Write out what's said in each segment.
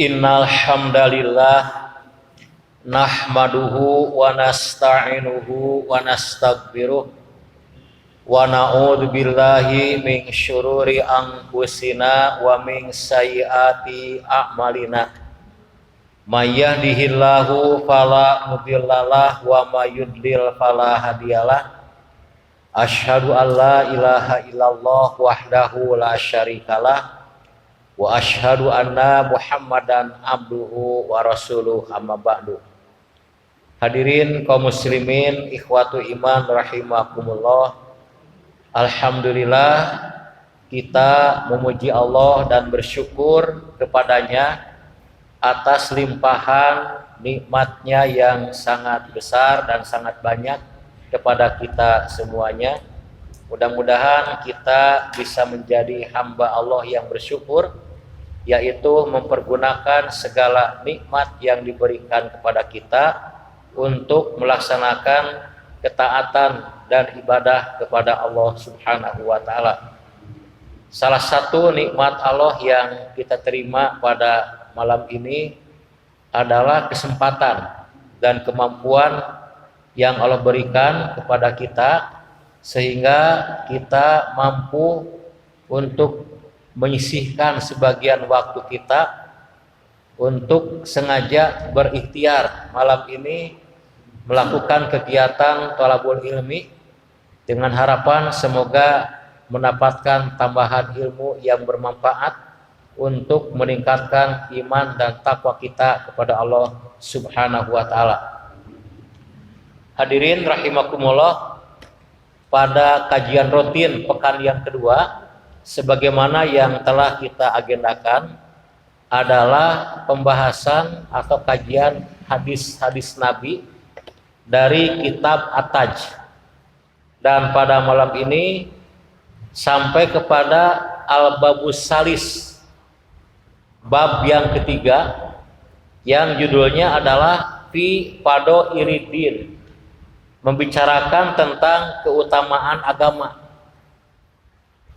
Innal hamdalillah nahmaduhu wa nasta'inuhu wa nastaghfiruh wa na'udzu billahi min syururi anfusina wa min sayyiati a'malina. May yahdihillahu fala mudhillalah wa may yudlil fala hadiyalah. Asyhadu an la ilaha illallah wahdahu la syarikalah wa asyhadu anna Muhammadan abduhu wa rasuluh amma ba'du. Hadirin kaum muslimin, ikhwatu iman rahimakumullah. Alhamdulillah kita memuji Allah dan bersyukur kepadanya atas limpahan nikmatnya yang sangat besar dan sangat banyak kepada kita semuanya. Mudah-mudahan kita bisa menjadi hamba Allah yang bersyukur, yaitu mempergunakan segala nikmat yang diberikan kepada kita untuk melaksanakan ketaatan dan ibadah kepada Allah Subhanahu wa taala. Salah satu nikmat Allah yang kita terima pada malam ini adalah kesempatan dan kemampuan yang Allah berikan kepada kita sehingga kita mampu untuk menyisihkan sebagian waktu kita untuk sengaja berikhtiar malam ini melakukan kegiatan thalabul ilmi dengan harapan semoga mendapatkan tambahan ilmu yang bermanfaat untuk meningkatkan iman dan takwa kita kepada Allah Subhanahu wa taala. Hadirin rahimakumullah, pada kajian rutin pekan yang kedua sebagaimana yang telah kita agendakan adalah pembahasan atau kajian hadis-hadis Nabi dari kitab At-Taj. Dan pada malam ini sampai kepada Al-Babus Salis, bab yang ketiga, yang judulnya adalah Fi Fado Iridin, membicarakan tentang keutamaan agama.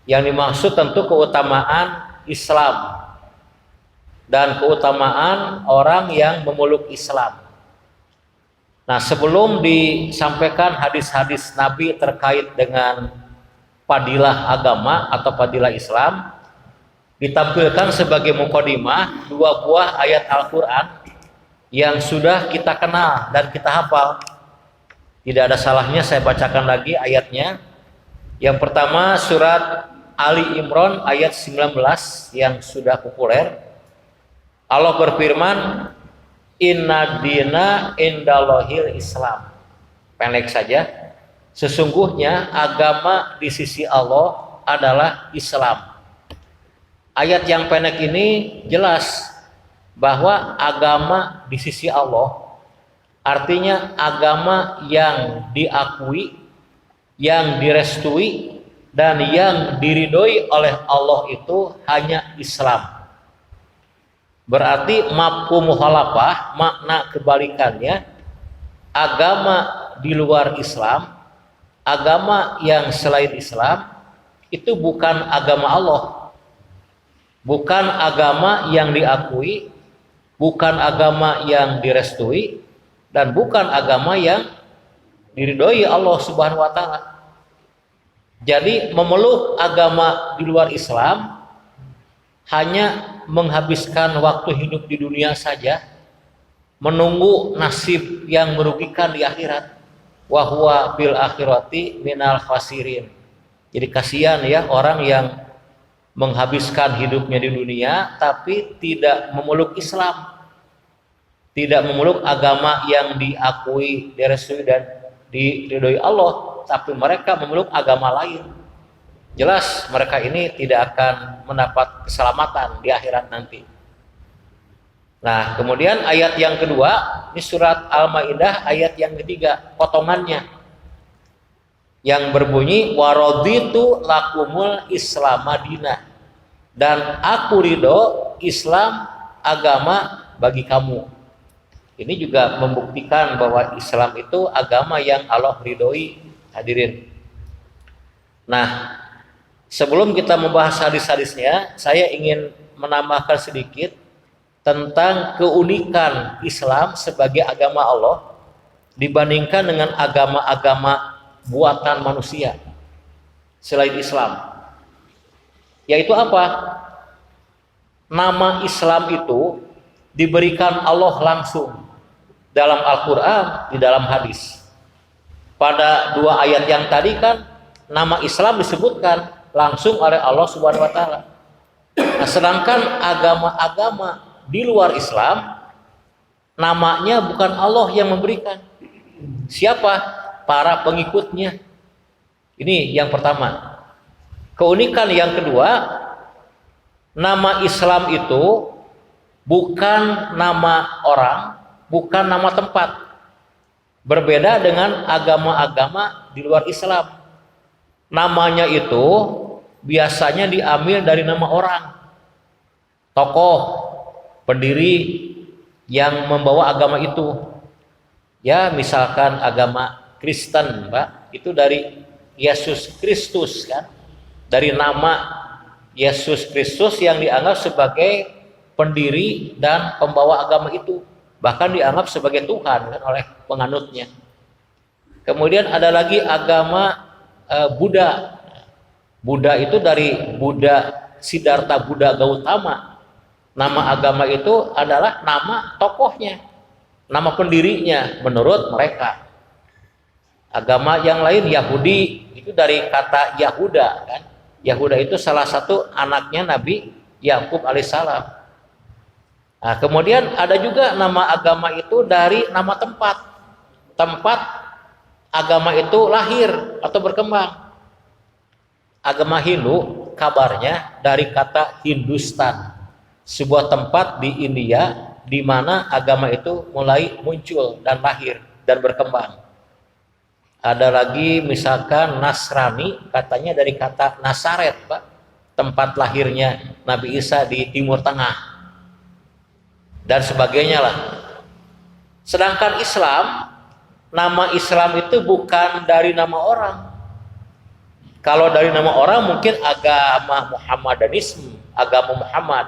Yang dimaksud tentu keutamaan Islam dan keutamaan orang yang memeluk Islam. Nah, sebelum disampaikan hadis-hadis Nabi terkait dengan fadilah agama atau fadilah Islam, ditampilkan sebagai mukadimah dua buah ayat Al-Quran yang sudah kita kenal dan kita hafal. Tidak ada salahnya saya bacakan lagi ayatnya. Yang pertama surat Ali Imran ayat 19 yang sudah populer. Allah berfirman, Inna dina indallahil Islam. Pendek saja. Sesungguhnya agama di sisi Allah adalah Islam. Ayat yang pendek ini jelas bahwa agama di sisi Allah artinya agama yang diakui, yang direstui, dan yang diridhoi oleh Allah itu hanya Islam. Berarti mafhum mukhalafah, makna kebalikannya, agama di luar Islam, agama yang selain Islam itu bukan agama Allah, bukan agama yang diakui, bukan agama yang direstui, dan bukan agama yang diridhoi Allah Subhanahu wa taala. Jadi memeluk agama di luar Islam hanya menghabiskan waktu hidup di dunia saja, menunggu nasib yang merugikan di akhirat. Wa huwa bil akhirati minal khasirin. Jadi kasihan ya orang yang menghabiskan hidupnya di dunia tapi tidak memeluk Islam, tidak memeluk agama yang diakui, direstui dan diridhoi Allah, tapi mereka memeluk agama lain. Jelas mereka ini tidak akan mendapat keselamatan di akhirat nanti. Nah, kemudian ayat yang kedua, ini surat Al-Maidah ayat yang ketiga, potongannya yang berbunyi waraditu lakumul Islam Madinah, dan aku ridho Islam agama bagi kamu. Ini juga membuktikan bahwa Islam itu agama yang Allah ridhoi, hadirin. Nah, sebelum kita membahas hadis-hadisnya, saya ingin menambahkan sedikit tentang keunikan Islam sebagai agama Allah dibandingkan dengan agama-agama buatan manusia selain Islam. Yaitu apa? Nama Islam itu diberikan Allah langsung dalam Al-Quran, di dalam hadis. Pada dua ayat yang tadi kan nama Islam disebutkan langsung oleh Allah Subhanahu wa taala. Nah, sedangkan agama-agama di luar Islam namanya bukan Allah yang memberikan. Siapa? Para pengikutnya. Ini yang pertama. Keunikan yang kedua, nama Islam itu bukan nama orang, bukan nama tempat. Berbeda dengan agama-agama di luar Islam. Namanya itu biasanya diambil dari nama orang, tokoh, pendiri yang membawa agama itu. Ya, misalkan agama Kristen, Pak, itu dari Yesus Kristus kan. Dari nama Yesus Kristus yang dianggap sebagai pendiri dan pembawa agama itu, bahkan dianggap sebagai Tuhan kan oleh penganutnya. Kemudian ada lagi agama Buddha. Buddha itu dari Buddha Siddhartha Buddha Gautama. Nama agama itu adalah nama tokohnya, nama pendirinya menurut mereka. Agama yang lain Yahudi itu dari kata Yahuda kan. Yahuda itu salah satu anaknya Nabi Yakub alaihissalam. Nah, kemudian ada juga nama agama itu dari nama tempat. Tempat agama itu lahir atau berkembang. Agama Hindu kabarnya dari kata Hindustan, sebuah tempat di India di mana agama itu mulai muncul dan lahir dan berkembang. Ada lagi misalkan Nasrani, katanya dari kata Nazaret, Pak, tempat lahirnya Nabi Isa di Timur Tengah dan sebagainya lah. Sedangkan Islam, nama Islam itu bukan dari nama orang. Kalau dari nama orang mungkin agama Muhammadanisme, agama Muhammad.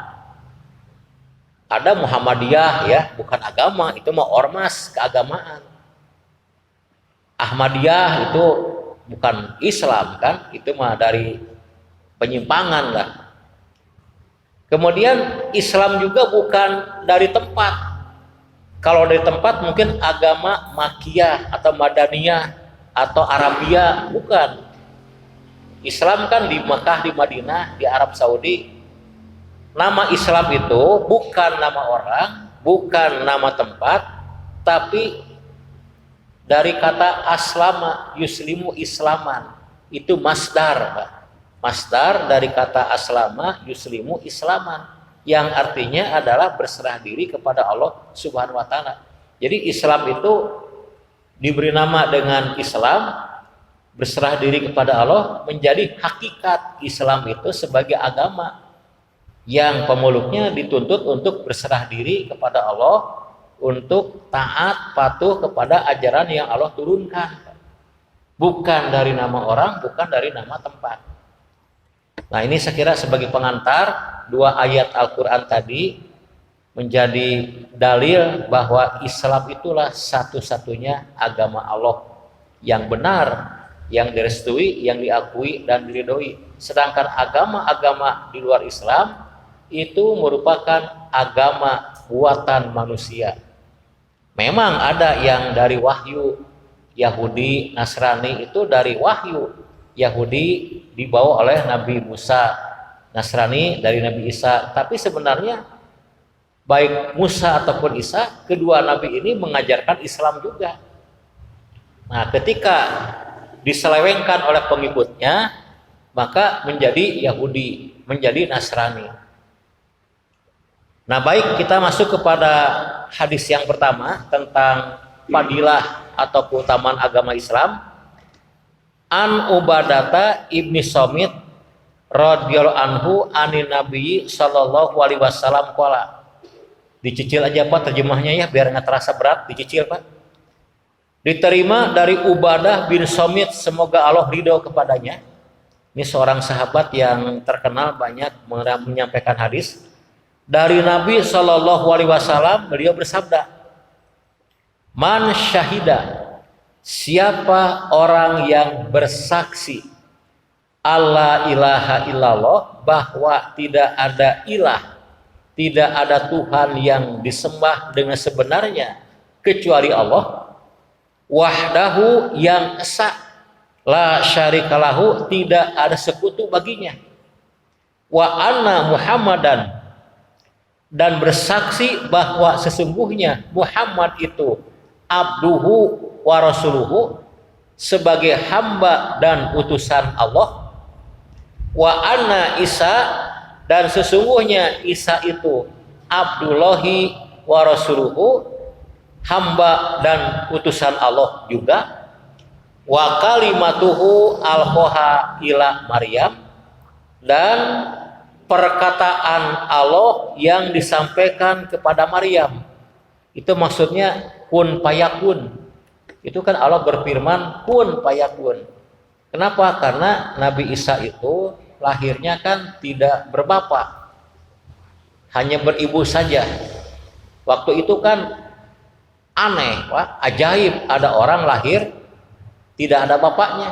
Ada Muhammadiyah ya, bukan agama, itu mah ormas keagamaan. Ahmadiyah itu bukan Islam kan, itu mah dari penyimpangan lah. Kemudian Islam juga bukan dari tempat. Kalau dari tempat mungkin agama Makkiyah atau Madaniyah atau Arabia, bukan. Islam kan di Makkah, di Madinah, di Arab Saudi. Nama Islam itu bukan nama orang, bukan nama tempat, tapi dari kata aslama yuslimu islaman, itu masdar, Pak. Masdar dari kata aslama yuslimu islaman, yang artinya adalah berserah diri kepada Allah Subhanahu wa taala. Jadi Islam itu diberi nama dengan Islam, berserah diri kepada Allah, menjadi hakikat Islam itu sebagai agama yang pemeluknya dituntut untuk berserah diri kepada Allah, untuk taat patuh kepada ajaran yang Allah turunkan, bukan dari nama orang, bukan dari nama tempat. Nah, ini saya kira sebagai pengantar dua ayat Al-Quran tadi menjadi dalil bahwa Islam itulah satu-satunya agama Allah yang benar, yang direstui, yang diakui dan diridhoi. Sedangkan agama-agama di luar Islam itu merupakan agama buatan manusia. Memang ada yang dari wahyu, Yahudi, Nasrani itu dari wahyu. Yahudi dibawa oleh Nabi Musa, Nasrani dari Nabi Isa. Tapi sebenarnya baik Musa ataupun Isa, kedua nabi ini mengajarkan Islam juga. Nah, ketika diselewengkan oleh pengikutnya, maka menjadi Yahudi, menjadi Nasrani. Nah, baik, kita masuk kepada hadis yang pertama tentang fadilah atau keutamaan agama Islam. An Ubadata ibni Somit radhiyallahu anhu anin Nabi sallallahu alaihi wasallam qala. Dicicil aja Pak terjemahnya ya, biar nggak terasa berat, dicicil Pak. Diterima dari Ubadah bin Somit, semoga Allah ridho kepadanya. Ini seorang sahabat yang terkenal banyak menyampaikan hadis. Dari Nabi Shallallahu Alaihi Wasallam beliau bersabda, man syahida, siapa orang yang bersaksi Allah ilaha illallah, bahwa tidak ada ilah, tidak ada Tuhan yang disembah dengan sebenarnya kecuali Allah, wahdahu yang esa, la syarikalahu, tidak ada sekutu baginya, wa anna Muhammadan, dan bersaksi bahwa sesungguhnya Muhammad itu abduhu wa rasuluhu, sebagai hamba dan utusan Allah, wa anna Isa, dan sesungguhnya Isa itu abdullahi wa rasuluhu, hamba dan utusan Allah juga, wa kalimatuhu alqaha ila Maryam, dan perkataan Allah yang disampaikan kepada Maryam. Itu maksudnya kun payakun. Itu kan Allah berfirman kun payakun. Kenapa? Karena Nabi Isa itu lahirnya kan tidak berbapak, hanya beribu saja. Waktu itu kan aneh, Pak, ajaib, ada orang lahir tidak ada bapaknya.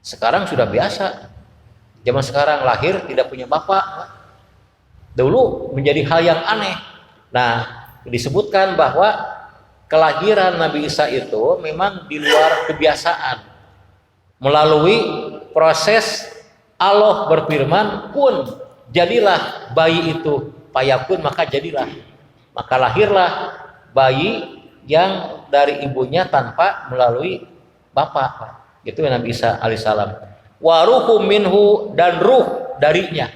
Sekarang sudah biasa. Zaman sekarang lahir tidak punya bapak, Pak. Dulu menjadi hal yang aneh. Nah, disebutkan bahwa kelahiran Nabi Isa itu memang di luar kebiasaan. Melalui proses Allah berfirman, kun, jadilah bayi itu, payakun, maka jadilah. Maka lahirlah bayi yang dari ibunya tanpa melalui bapak. Itu Nabi Isa alaihissalam. Wa ruhu minhu, dan ruh darinya.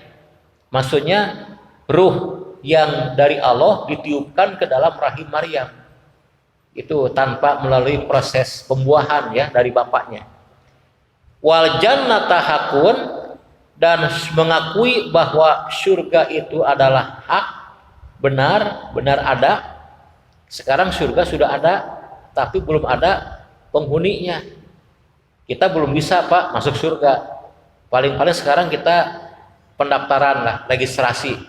Maksudnya ruh yang dari Allah ditiupkan ke dalam rahim Maryam. Itu tanpa melalui proses pembuahan ya dari bapaknya. Wal jannata hakun, dan mengakui bahwa surga itu adalah hak, benar, benar ada. Sekarang surga sudah ada, tapi belum ada penghuninya. Kita belum bisa, Pak, masuk surga. Paling-paling sekarang kita pendaftaran lah, registrasi.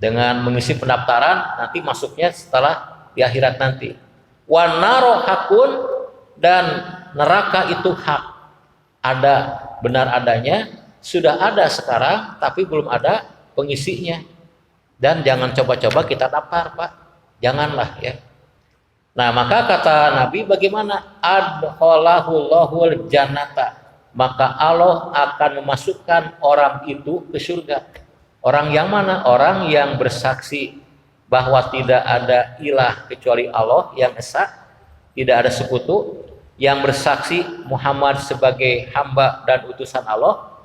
Dengan mengisi pendaftaran, nanti masuknya setelah di akhirat nanti. Wan naro hakun, dan neraka itu hak, ada, benar adanya, sudah ada sekarang, tapi belum ada pengisinya. Dan jangan coba-coba kita daftar, Pak, janganlah ya. Nah, maka kata Nabi, bagaimana? Adkhalahul jannata, maka Allah akan memasukkan orang itu ke surga. Orang yang mana? Orang yang bersaksi bahwa tidak ada ilah kecuali Allah yang esa, tidak ada sekutu, yang bersaksi Muhammad sebagai hamba dan utusan Allah,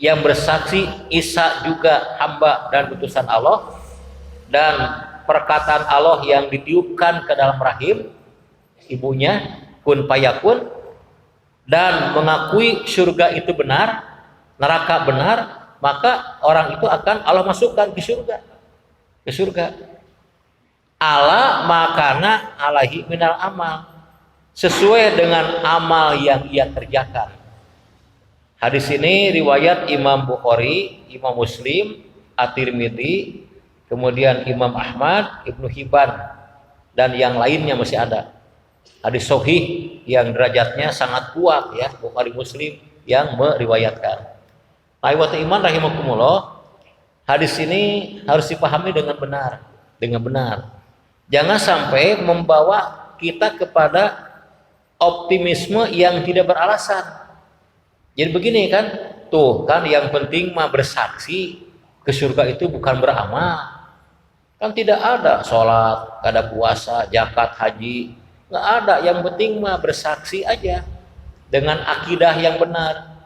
yang bersaksi Isa juga hamba dan utusan Allah, dan perkataan Allah yang ditiupkan ke dalam rahim ibunya, kun payakun, dan mengakui surga itu benar, neraka benar, maka orang itu akan Allah masukkan ke surga. Ke surga. Ala makana alaihi minal amal, sesuai dengan amal yang ia kerjakan. Hadis ini riwayat Imam Bukhari, Imam Muslim, At-Tirmidzi, kemudian Imam Ahmad, Ibnu Hibban, dan yang lainnya masih ada. Hadis sahih yang derajatnya sangat kuat ya, Bukhari Muslim yang meriwayatkan. Ayat iman rahimakumullah, hadis ini harus dipahami dengan benar, dengan benar. Jangan sampai membawa kita kepada optimisme yang tidak beralasan. Jadi begini kan, tuh kan yang penting mah bersaksi ke surga itu bukan beramal. Kan tidak ada sholat, gak ada puasa, zakat, haji, nggak ada. Yang penting mah bersaksi aja dengan akidah yang benar,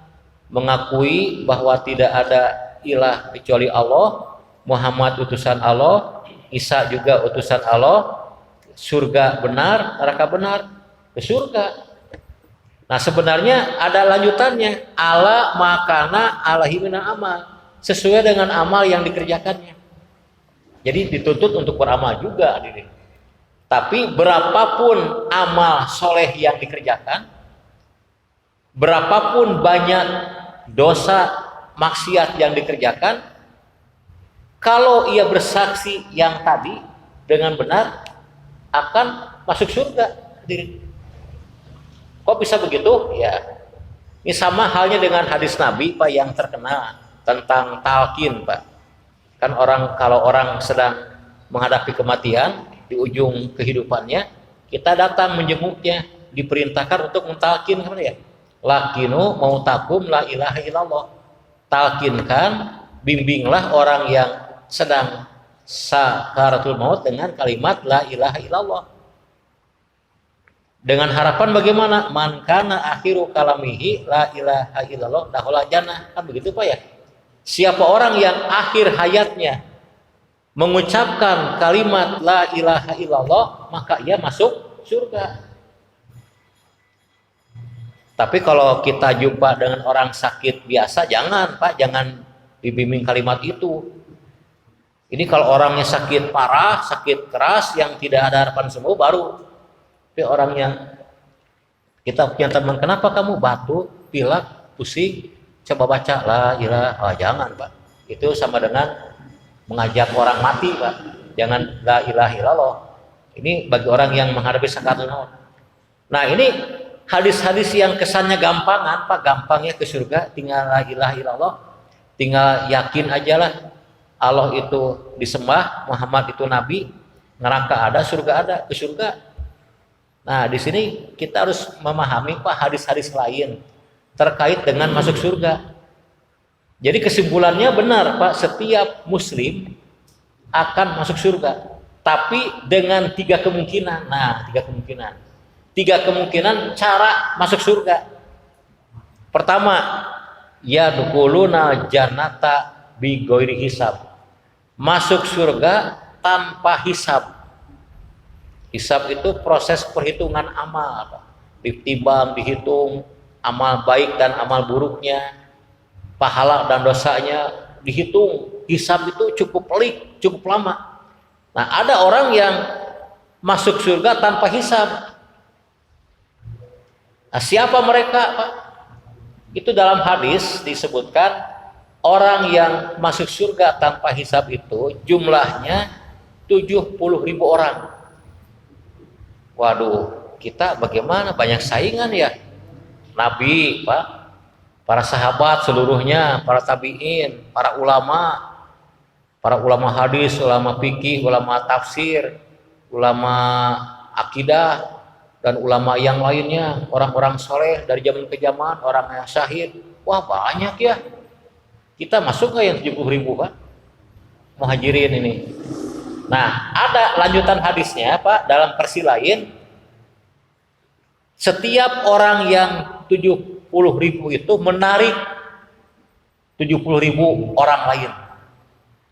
mengakui bahwa tidak ada ilah kecuali Allah, Muhammad utusan Allah, Isa juga utusan Allah, surga benar, neraka benar, ke surga. Nah sebenarnya ada lanjutannya, ala makana alaihi minal amal, sesuai dengan amal yang dikerjakannya. Jadi dituntut untuk beramal juga, hadirin. Tapi berapapun amal soleh yang dikerjakan, berapapun banyak dosa maksiat yang dikerjakan, Kalau ia bersaksi yang tadi dengan benar akan masuk surga. Kok bisa begitu? Ya, ini sama halnya dengan hadis Nabi Pak yang terkenal tentang talqin Pak. Kan kalau orang sedang menghadapi kematian di ujung kehidupannya, kita datang menjenguknya, diperintahkan untuk mentalkin apa ya? Lakinu mautakum la ilaha illallah. Talkinkan, bimbinglah orang yang sedang sakaratul maut dengan kalimat la ilaha illallah. Dengan harapan bagaimana? Man kana akhiru kalamihi la ilaha illallah dakhala jannah. Kan begitu Pak ya? Siapa orang yang akhir hayatnya mengucapkan kalimat la ilaha illallah, maka ia masuk surga. Tapi kalau kita jumpa dengan orang sakit biasa, jangan Pak, jangan dibimbing kalimat itu. Ini kalau orangnya sakit parah, sakit keras yang tidak ada harapan sembuh, baru. Tapi orang yang kita punya teman, kenapa kamu batuk, pilek, pusing, coba baca la ilaha, jangan Pak. Itu sama dengan mengajak orang mati Pak. Jangan la ilaha illallah. Ini bagi orang yang menghadapi sakaratul maut. Nah ini hadis-hadis yang kesannya gampangan Pak, gampangnya ke surga, tinggal la ilaha illallah, tinggal yakin aja lah Allah itu disembah, Muhammad itu nabi, neraka ada, surga ada, ke surga. Nah di sini kita harus memahami Pak hadis-hadis lain terkait dengan masuk surga. Jadi kesimpulannya benar Pak, setiap muslim akan masuk surga, tapi dengan 3 kemungkinan. Nah 3 kemungkinan, 3 kemungkinan cara masuk surga. Pertama, ya dukuluna jannata bi ghairi hisab, masuk surga tanpa hisab. Hisab itu proses perhitungan amal Pak. Ditimbang, dihitung amal baik dan amal buruknya, pahala dan dosanya dihitung. Hisab itu cukup pelik, cukup lama. Nah ada orang yang masuk surga tanpa hisab. Nah, siapa mereka Pak? Itu dalam hadis disebutkan orang yang masuk surga tanpa hisab itu jumlahnya 70.000 orang. Waduh, kita bagaimana, banyak saingan ya. Nabi Pak, para sahabat seluruhnya, para tabi'in, para ulama hadis, ulama fikih, ulama tafsir, ulama akidah, dan ulama yang lainnya, orang-orang soleh dari zaman ke zaman, orang yang syahid. Wah banyak ya. Kita masuk ke yang 70.000 Pak, muhajirin ini. Nah ada lanjutan hadisnya Pak dalam versi lain. Setiap orang yang 70.000 itu menarik 70.000 orang lain.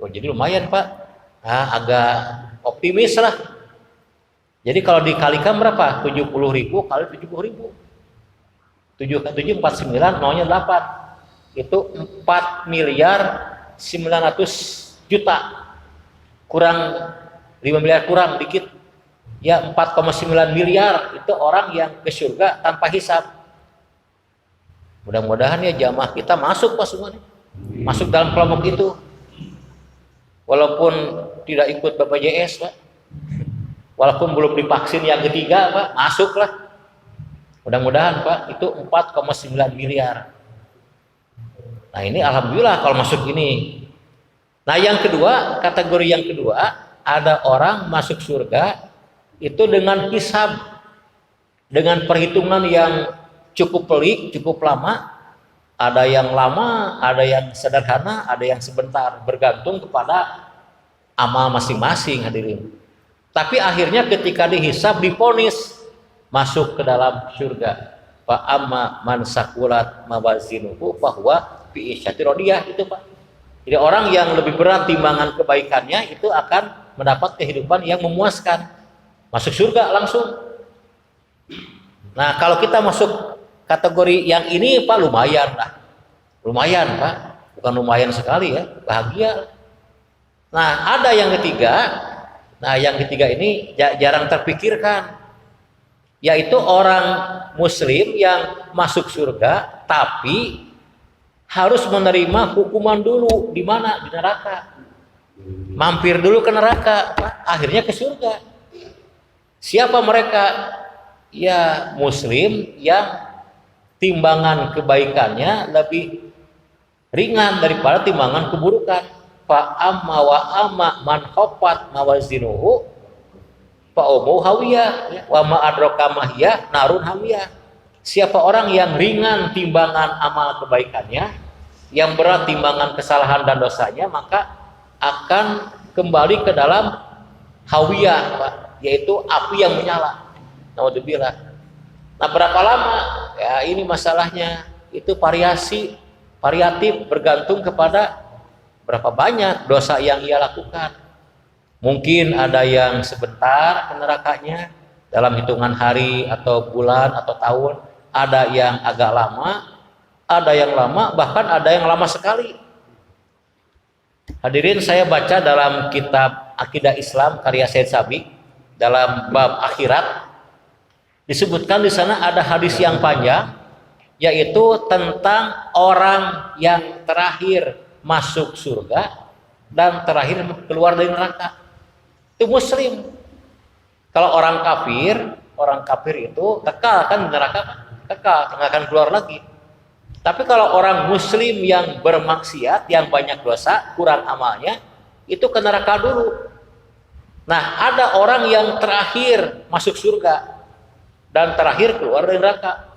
Oh, jadi lumayan Pak. Nah, agak optimis lah. Jadi kalau dikalikan berapa? 70.000 kali 70.000. 7 kali 7 49, nolnya 8. Itu 4 miliar 900 juta. Kurang 5 miliar kurang dikit. Ya 4,9 miliar itu orang yang ke surga tanpa hisab. Mudah-mudahan ya jamaah kita masuk Pak semuanya. Masuk dalam kelompok itu. Walaupun tidak ikut BPJS Pak. Walaupun belum divaksin yang ketiga Pak, masuklah. Mudah-mudahan Pak itu 4,9 miliar. Nah ini alhamdulillah kalau masuk ini. Nah yang kedua, kategori yang kedua, ada orang masuk surga itu dengan hisab, dengan perhitungan yang cukup pelik, cukup lama. Ada yang lama, ada yang sederhana, ada yang sebentar, bergantung kepada amal masing-masing hadirin. Tapi akhirnya ketika dihisab, diponis masuk ke dalam surga. Fa amma man saqulat mawazinuhu fahuwa fi isyati radiyah, itu Pak. Jadi orang yang lebih berat timbangan kebaikannya itu akan mendapat kehidupan yang memuaskan. Masuk surga langsung. Nah, kalau kita masuk kategori yang ini Pak, lumayan lah. Lumayan Pak, bukan lumayan sekali ya, bahagia. Nah, ada yang ketiga. Nah, yang ketiga ini jarang terpikirkan, yaitu orang muslim yang masuk surga tapi harus menerima hukuman dulu. Di mana? Di neraka. mampir dulu ke neraka, akhirnya ke surga. Siapa mereka? Ya muslim yang timbangan kebaikannya lebih ringan daripada timbangan keburukan. Fa amma wa amma man khaffat mawazinuhu fa ummu hawiyah wa ma adraka ma hiya narun hamiyah. Siapa orang yang ringan timbangan amal kebaikannya, yang berat timbangan kesalahan dan dosanya, maka akan kembali ke dalam hawiyah, yaitu api yang menyala. Naudzubillah. Nah, berapa lama? Ya, ini masalahnya. Itu variatif bergantung kepada berapa banyak dosa yang ia lakukan. Mungkin ada yang sebentar ke nerakanya dalam hitungan hari atau bulan atau tahun, ada yang agak lama, ada yang lama, bahkan ada yang lama sekali. Hadirin, saya baca dalam kitab Akidah Islam karya Syed Sabiq dalam bab akhirat, disebutkan di sana ada hadis yang panjang, yaitu tentang orang yang terakhir masuk surga dan terakhir keluar dari neraka. Itu muslim. Kalau orang kafir itu kekal kan di neraka, kekal, nggak akan keluar lagi. Tapi kalau orang muslim yang bermaksiat, yang banyak dosa, kurang amalnya, itu ke neraka dulu. Nah, ada orang yang terakhir masuk surga dan terakhir keluar dari neraka.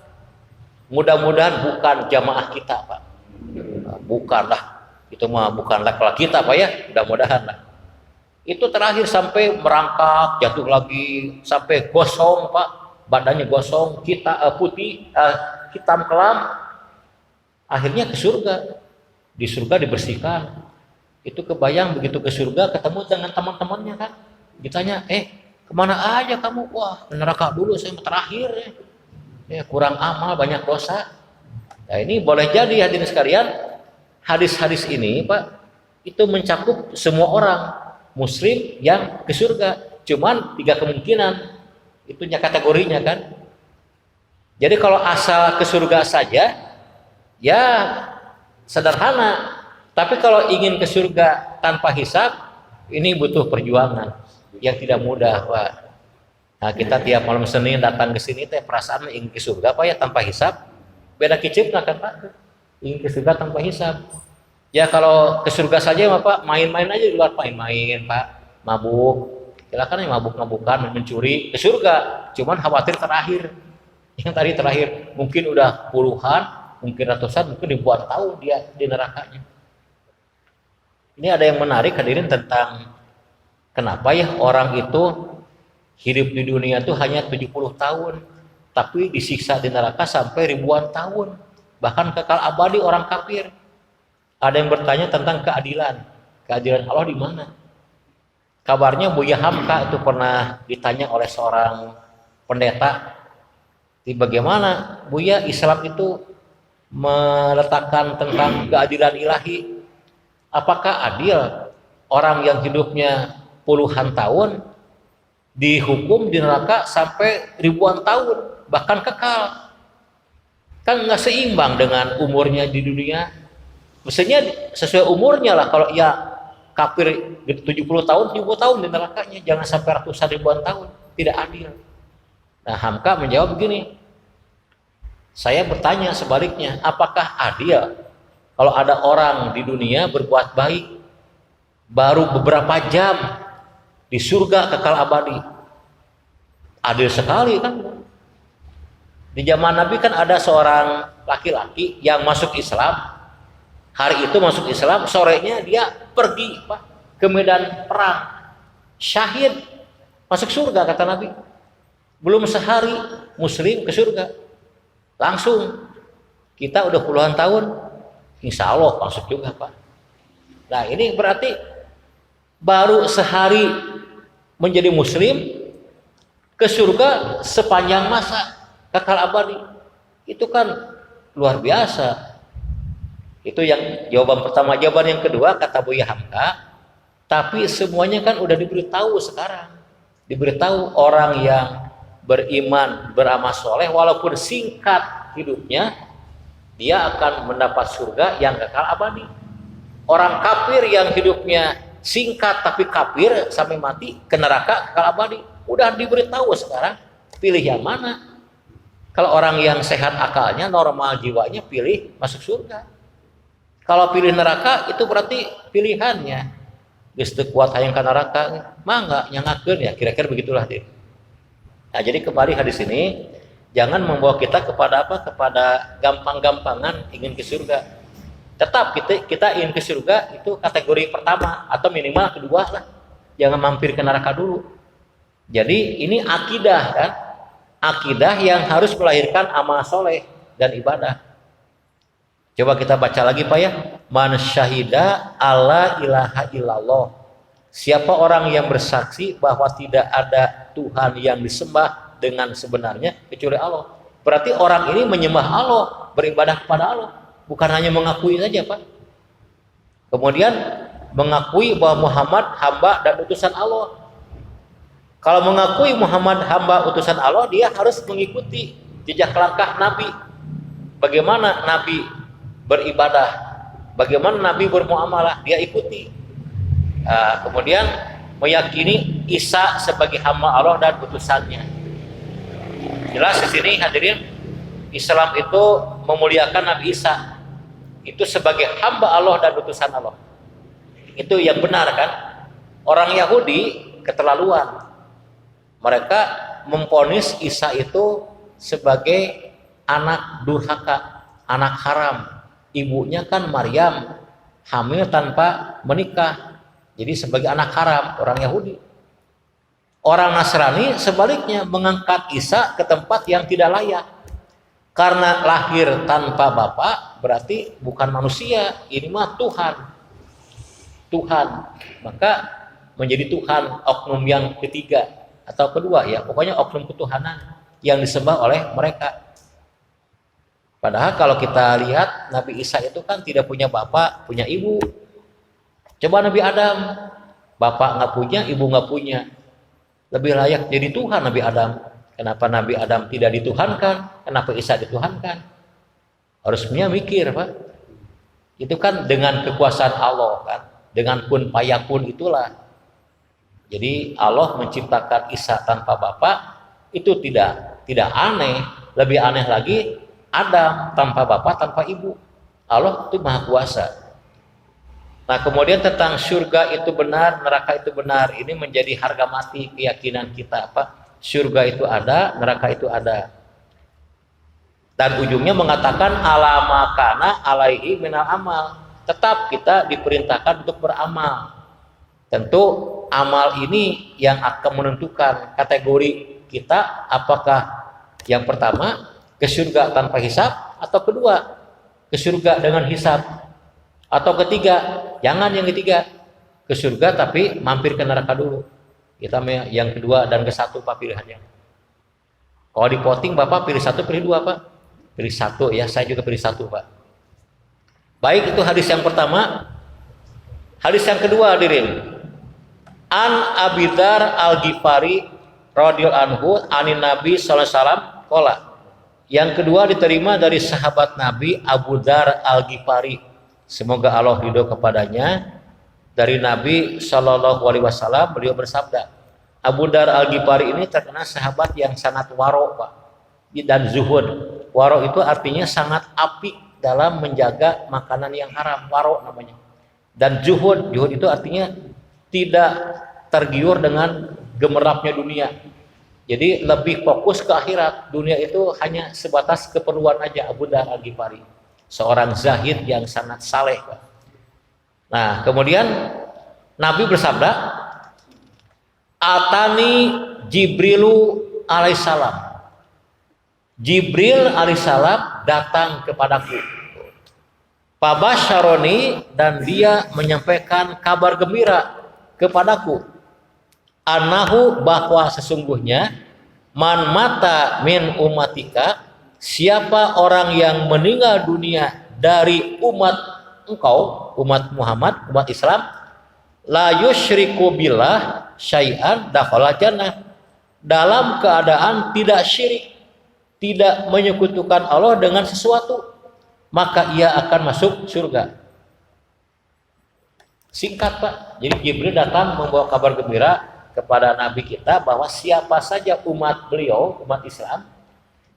Mudah-mudahan bukan jamaah kita, Pak. Bukanlah, itu mah bukan level kita, Pak ya. Mudah-mudahan lah. Itu terakhir sampai merangkak, jatuh lagi, sampai gosong, Pak. Badannya gosong, putih, hitam kelam. Akhirnya ke surga. Di surga dibersihkan. Itu kebayang begitu ke surga ketemu dengan teman-temannya kan. Ditanya, kemana aja kamu? Wah, ke neraka dulu, saya terakhir ya. Kurang amal, banyak dosa. Nah, ini boleh jadi hadirin sekalian, hadis-hadis ini, Pak, itu mencakup semua orang muslim yang ke surga. Cuman 3 kemungkinan. Itunya kategorinya kan. Jadi kalau asal ke surga saja, ya sederhana. Tapi kalau ingin ke surga tanpa hisab, ini butuh perjuangan yang tidak mudah, Pak. Nah, kita tiap malam Senin datang ke sini teh perasaan ingin ke surga, Pak ya, tanpa hisab. Beda kicipna kan, Pak. Ingin ke surga tanpa hisab. Ya kalau ke surga saja, Pak, main-main aja di luar, main-main, Pak. Mabuk. Silakan ya, mabuk-mabukan, mencuri ke surga. Cuman khawatir terakhir. Yang tadi terakhir mungkin udah puluhan, mungkin ratusan, mungkin ribuan tahun dia di nerakanya. Ini ada yang menarik hadirin tentang kenapa ya orang itu hidup di dunia itu hanya 70 tahun, tapi disiksa di neraka sampai ribuan tahun, bahkan kekal abadi orang kafir. Ada yang bertanya tentang keadilan Allah di mana? Kabarnya Buya Hamka itu pernah ditanya oleh seorang pendeta, bagaimana Buya Islam itu meletakkan tentang keadilan ilahi? Apakah adil orang yang hidupnya puluhan tahun dihukum di neraka sampai ribuan tahun, bahkan kekal? Kan nggak seimbang dengan umurnya di dunia. Mestinya sesuai umurnya lah. Kalau ia kafir 70 tahun, 70 tahun di nerakanya, jangan sampai ratusan ribuan tahun. Tidak adil. Nah, Hamka menjawab begini, saya bertanya sebaliknya, apakah adil kalau ada orang di dunia berbuat baik baru beberapa jam di surga kekal abadi? Adil sekali kan? Di zaman Nabi kan ada seorang laki-laki yang masuk Islam. Hari itu masuk Islam, sorenya dia pergi, Pak, ke medan perang, syahid, masuk surga kata Nabi. Belum sehari muslim ke surga, langsung. Kita udah puluhan tahun, insya Allah masuk juga, Pak. Nah, ini berarti baru sehari menjadi muslim ke surga sepanjang masa kekal abadi. Itu kan luar biasa. Itu yang jawaban pertama. Jawaban yang kedua kata Buya Hamka, tapi semuanya kan udah diberitahu sekarang. Diberitahu orang yang beriman, beramal soleh, walaupun singkat hidupnya, dia akan mendapat surga yang kekal abadi. Orang kafir yang hidupnya singkat tapi kafir sampai mati ke neraka kekal abadi. Udah diberitahu sekarang, pilih yang mana? Kalau orang yang sehat akalnya, normal jiwanya, pilih masuk surga. Kalau pilih neraka itu berarti pilihannya geus teu kuat hayang ka neraka, mangga nyangakeun ya, kira-kira begitulah dia. Nah, jadi kembali hadis ini jangan membawa kita kepada apa? Kepada gampang-gampangan ingin ke surga. Tetap kita ingin ke surga itu kategori pertama atau minimal kedua lah. Jangan mampir ke neraka dulu. Jadi ini akidah kan? Akidah yang harus melahirkan amal soleh dan ibadah. Coba kita baca lagi Pak ya. Man syahida alla ilaha illallah. Siapa orang yang bersaksi bahwa tidak ada Tuhan yang disembah dengan sebenarnya kecuali Allah. Berarti orang ini menyembah Allah, beribadah kepada Allah. Bukan hanya mengakui saja Pak. Kemudian mengakui bahwa Muhammad hamba dan utusan Allah. Kalau mengakui Muhammad hamba utusan Allah, dia harus mengikuti jejak langkah Nabi. Bagaimana Nabi beribadah, bagaimana Nabi bermuamalah, dia ikuti. Kemudian meyakini Isa sebagai hamba Allah dan utusannya. Jelas di sini hadirin, Islam itu memuliakan Nabi Isa itu sebagai hamba Allah dan utusan Allah. Itu yang benar kan? Orang Yahudi keterlaluan. Mereka memvonis Isa itu sebagai anak durhaka, anak haram. Ibunya kan Maryam, hamil tanpa menikah. Jadi sebagai anak haram, orang Yahudi. Orang Nasrani sebaliknya mengangkat Isa ke tempat yang tidak layak. Karena lahir tanpa bapak berarti bukan manusia, ini mah Tuhan. Tuhan. Maka menjadi Tuhan oknum yang ketiga atau kedua ya, pokoknya oknum ketuhanan yang disembah oleh mereka. Padahal kalau kita lihat Nabi Isa itu kan tidak punya bapak, punya ibu. Coba Nabi Adam, bapak nggak punya, ibu nggak punya, lebih layak jadi Tuhan Nabi Adam. Kenapa Nabi Adam tidak dituhankan? Kenapa Isa dituhankan? Harusnya mikir Pak. Itu kan dengan kekuasaan Allah kan, dengan kun payakun itulah. Jadi Allah menciptakan Isa tanpa bapak itu tidak aneh. Lebih aneh lagi Adam tanpa bapak tanpa ibu. Allah itu maha kuasa. Nah kemudian tentang surga itu benar, neraka itu benar, ini menjadi harga mati keyakinan kita Pak. Surga itu ada, neraka itu ada. Dan ujungnya mengatakan alamakana alaihi minal amal. Tetap kita diperintahkan untuk beramal. Tentu amal ini yang akan menentukan kategori kita, apakah yang pertama ke surga tanpa hisab, atau kedua ke surga dengan hisab, atau ketiga, jangan yang ketiga, ke surga tapi mampir ke neraka dulu. Kita yang kedua dan ke satu Pak pilihannya. Kalau di voting Bapak pilih satu, pilih dua Pak? Pilih satu ya, saya juga pilih satu Pak. Baik, itu hadis yang pertama. Hadis yang kedua hadirin. An Abi Dzar Al-Ghifari radhiyallahu anhu anin Nabi sallallahu alaihi wasallam qala. Yang kedua diterima dari sahabat Nabi Abu Dzar Al-Ghifari. Semoga Allah ridho kepadanya. Dari Nabi sallallahu alaihi wasallam beliau bersabda. Abu Dzar Al-Ghifari ini terkenal sahabat yang sangat waro Pak, dan zuhud. Waro itu artinya sangat apik dalam menjaga makanan yang haram, waro namanya. Dan zuhud itu artinya tidak tergiur dengan gemerlapnya dunia. Jadi lebih fokus ke akhirat. Dunia itu hanya sebatas keperluan aja. Abu Dzar Al-Ghifari, seorang zahid yang sangat saleh. Nah, kemudian Nabi bersabda, Atani Jibrilu alaihissalam. Jibril alaihissalam datang kepadaku. Fabasyaroni, dan dia menyampaikan kabar gembira kepadaku. Anahu, bahwa sesungguhnya man mata min umatika, siapa orang yang meninggal dunia dari umat engkau, umat Muhammad, umat Islam, la yusyriku billah syai'an dakhala jannah, dalam keadaan tidak syirik, tidak menyekutukan Allah dengan sesuatu, maka ia akan masuk surga. Singkat Pak. Jadi Jibril datang membawa kabar gembira kepada Nabi kita bahwa siapa saja umat beliau, umat Islam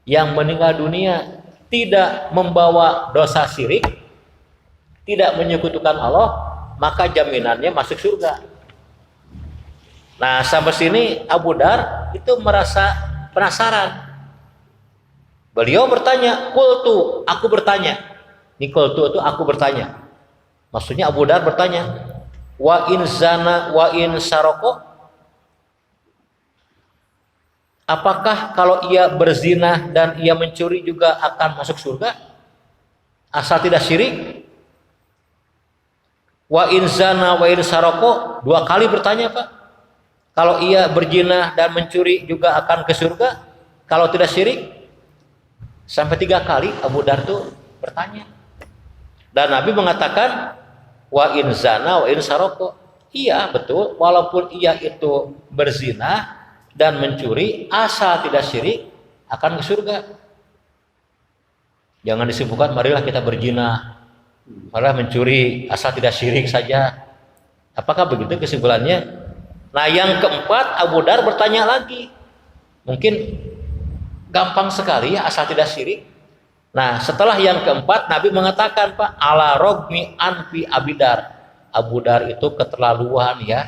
yang meninggal dunia tidak membawa dosa syirik, tidak menyekutukan Allah, maka jaminannya masuk surga. Nah sampai sini Abu Dar itu merasa penasaran. Beliau bertanya, qultu, aku bertanya. Ini qultu itu aku bertanya. Maksudnya Abu Dar bertanya, wa in zana wa in saroko, apakah kalau ia berzina dan ia mencuri juga akan masuk surga asal tidak syirik? Wa in zana wa in saroko, dua kali bertanya Pak. Kalau ia berzina dan mencuri juga akan ke surga kalau tidak syirik? Sampai 3 kali Abu Dar tuh bertanya. Dan Nabi mengatakan wa in zana wa in saroko, iya betul, walaupun ia itu berzina dan mencuri asal tidak syirik akan ke surga. Jangan disibukkan marilah kita berzina, marilah mencuri asal tidak syirik saja. Apakah begitu kesimpulannya? Nah yang keempat Abu Dar bertanya lagi, mungkin gampang sekali ya asal tidak syirik. Nah setelah yang keempat Nabi mengatakan Pak, ala rogmi anfi Abidar, Abu Dar itu keterlaluan ya,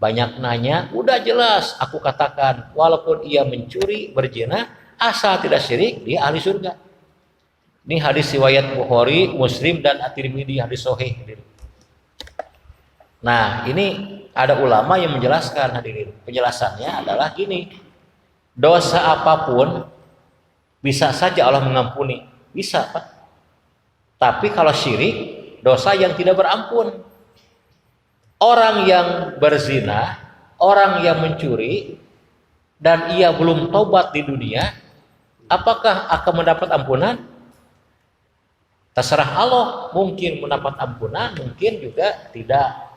banyak nanya, udah jelas aku katakan walaupun ia mencuri berzina asal tidak syirik dia ahli surga. Ini hadis riwayat Bukhari, Muslim dan At-Tirmidzi, hadis sahih. Nah ini ada ulama yang menjelaskan hadirin, penjelasannya adalah gini, dosa apapun bisa saja Allah mengampuni, bisa Pak. Tapi kalau syirik, dosa yang tidak berampun. Orang yang berzina, orang yang mencuri, dan ia belum taubat di dunia, apakah akan mendapat ampunan? Terserah Allah, mungkin mendapat ampunan, mungkin juga tidak.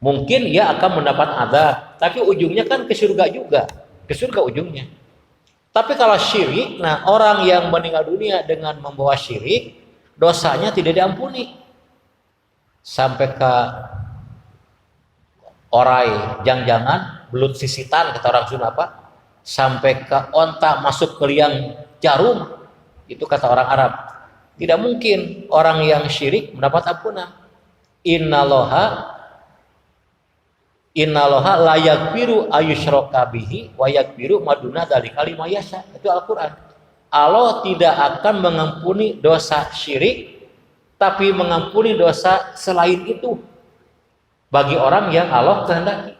Mungkin ia akan mendapat azab, tapi ujungnya kan ke surga juga, ke surga ujungnya. Tapi kalau syirik, nah orang yang meninggal dunia dengan membawa syirik, dosanya tidak diampuni. Sampai ke orai, jangan-jangan belut sisitan kata orang Sunda Pak, sampai ke onta masuk ke liang jarum, itu kata orang Arab. Tidak mungkin orang yang syirik mendapat ampunan. Innaloha la yaghfiru ayyushraka bihi wa yaghfiru maduna dzalika liman yasha. Itu Al-Qur'an. Allah tidak akan mengampuni dosa syirik, tapi mengampuni dosa selain itu bagi orang yang Allah kehendaki.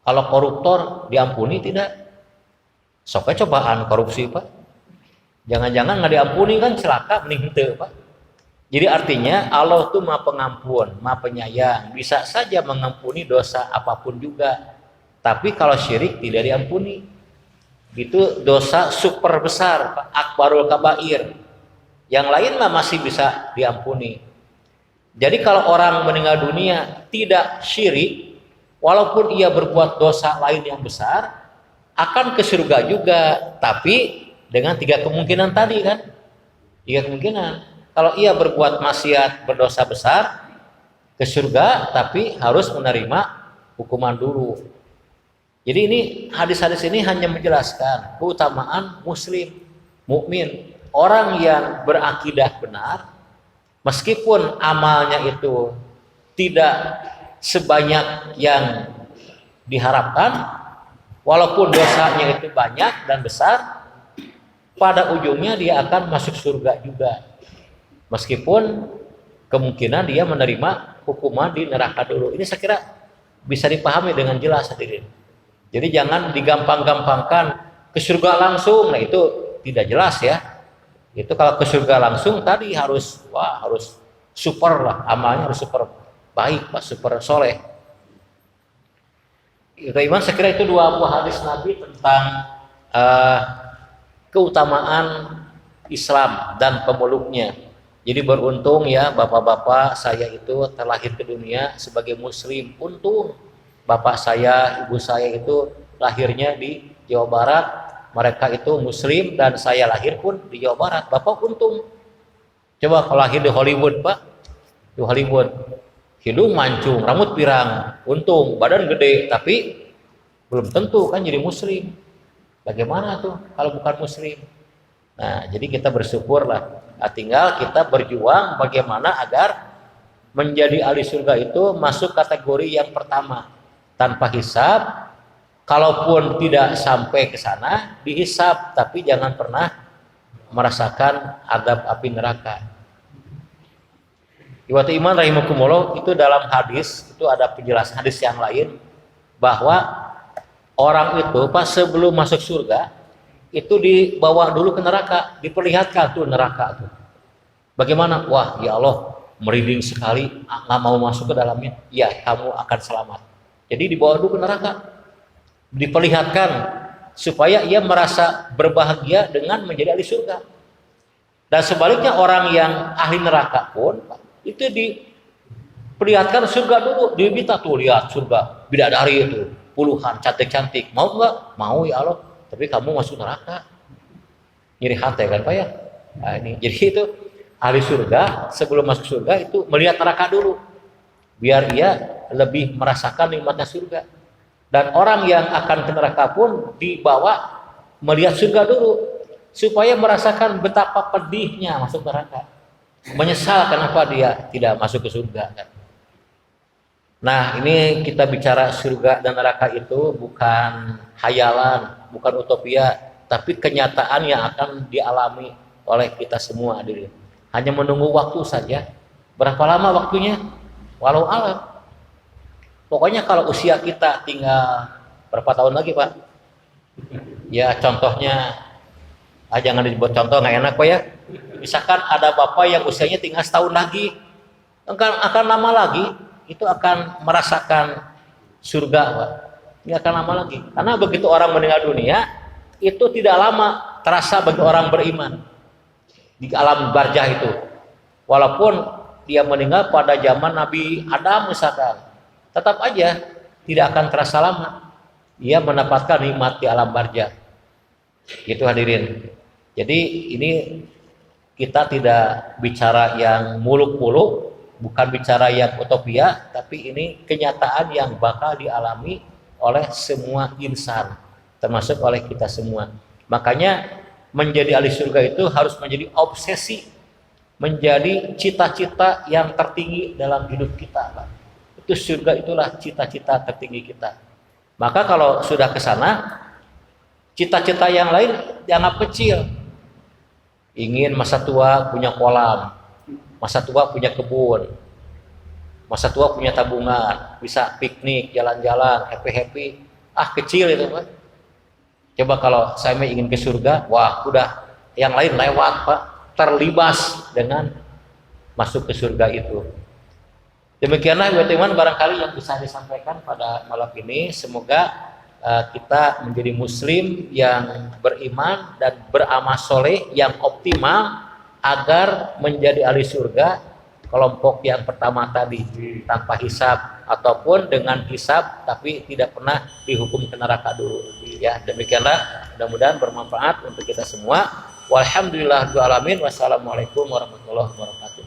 Kalau koruptor diampuni tidak? Soknya cobaan korupsi Pak. Jangan-jangan nggak diampuni kan celaka mending henteu Pak. Jadi artinya Allah itu Maha Pengampun, Maha Penyayang, bisa saja mengampuni dosa apapun juga. Tapi kalau syirik tidak diampuni. Itu dosa super besar, akbarul kabair. Yang lain mah masih bisa diampuni. Jadi kalau orang meninggal dunia tidak syirik, walaupun ia berbuat dosa lain yang besar, akan ke surga juga, tapi dengan 3 kemungkinan tadi kan. 3 kemungkinan. Kalau ia berbuat maksiat, berdosa besar, ke surga, tapi harus menerima hukuman dulu. Jadi ini hadis-hadis ini hanya menjelaskan keutamaan muslim, mukmin, orang yang berakidah benar, meskipun amalnya itu tidak sebanyak yang diharapkan, walaupun dosanya itu banyak dan besar, pada ujungnya dia akan masuk surga juga. Meskipun kemungkinan dia menerima hukuman di neraka dulu. Ini saya kira bisa dipahami dengan jelas hadirin. Jadi jangan digampang-gampangkan ke surga langsung. Nah itu tidak jelas ya. Itu kalau ke surga langsung tadi harus super lah, amalnya harus super baik, Pak, super soleh. Iman saya kira itu 2 buah hadis Nabi tentang keutamaan Islam dan pemeluknya. Jadi beruntung ya bapak-bapak saya itu terlahir ke dunia sebagai muslim. Untung bapak saya, ibu saya itu lahirnya di Jawa Barat. Mereka itu muslim dan saya lahir pun di Jawa Barat. Bapak untung. Coba kalau lahir di Hollywood Pak, di Hollywood. Hidung mancung, rambut pirang, untung, badan gede, tapi belum tentu kan jadi muslim. Bagaimana tuh kalau bukan muslim? Nah, jadi kita bersyukurlah. Nah, tinggal kita berjuang bagaimana agar menjadi ahli surga itu masuk kategori yang pertama, tanpa hisab. Kalaupun tidak sampai ke sana, dihisab, tapi jangan pernah merasakan azab api neraka. Iwati iman rahimakumullah, itu dalam hadis itu ada penjelasan hadis yang lain bahwa orang itu pas sebelum masuk surga itu dibawa dulu ke neraka, diperlihatkan tuh neraka tuh. Bagaimana? Wah, ya Allah, merinding sekali, nggak mau masuk ke dalamnya. Ya, kamu akan selamat. Jadi dibawa dulu ke neraka, diperlihatkan supaya ia merasa berbahagia dengan menjadi ahli surga. Dan sebaliknya orang yang ahli neraka pun itu diperlihatkan surga dulu, diminta tuh lihat surga, bidadari itu puluhan cantik-cantik, mau nggak? Mau ya Allah, tapi kamu masuk neraka. Nyeri hati kan Pak ya? Nah, ini jadi itu ahli surga sebelum masuk surga itu melihat neraka dulu, biar ia lebih merasakan nikmatnya surga. Dan orang yang akan ke neraka pun dibawa melihat surga dulu supaya merasakan betapa pedihnya masuk neraka, menyesal kenapa dia tidak masuk ke surga kan. Nah, ini kita bicara surga dan neraka itu bukan hayalan, bukan utopia, tapi kenyataan yang akan dialami oleh kita semua hadirin. Hanya menunggu waktu saja. Berapa lama waktunya? Walau alam. Pokoknya kalau usia kita tinggal berapa tahun lagi Pak? Ya contohnya, jangan dibuat contoh, nggak enak Pak ya. Misalkan ada bapak yang usianya tinggal setahun lagi, akan lama lagi, itu akan merasakan surga Pak. Ini akan lama lagi. Karena begitu orang meninggal dunia, itu tidak lama terasa bagi orang beriman. Di alam barzah itu. Walaupun dia meninggal pada zaman Nabi Adam misalkan, tetap aja tidak akan terasa lama. Ia mendapatkan nikmat di alam barzah. Itu hadirin. Jadi ini kita tidak bicara yang muluk-muluk, bukan bicara yang utopia, tapi ini kenyataan yang bakal dialami oleh semua insan, termasuk oleh kita semua. Makanya menjadi ahli surga itu harus menjadi obsesi, menjadi cita-cita yang tertinggi dalam hidup kita, Pak. Itu surga, itulah cita-cita tertinggi kita. Maka kalau sudah ke sana, cita-cita yang lain dianggap kecil. Ingin masa tua punya kolam, masa tua punya kebun, masa tua punya tabungan, bisa piknik, jalan-jalan, happy-happy. Kecil itu Pak. Coba kalau saya ingin ke surga, wah udah yang lain lewat Pak, terlibas dengan masuk ke surga itu. Demikianlah teman-teman barangkali yang bisa disampaikan pada malam ini. Semoga kita menjadi muslim yang beriman dan beramal soleh yang optimal agar menjadi ahli surga kelompok yang pertama tadi, tanpa hisab ataupun dengan hisab tapi tidak pernah dihukum ke neraka dulu. Ya, demikianlah, mudah-mudahan bermanfaat untuk kita semua. Walhamdulillahirabbil alamin. Wassalamualaikum warahmatullahi wabarakatuh.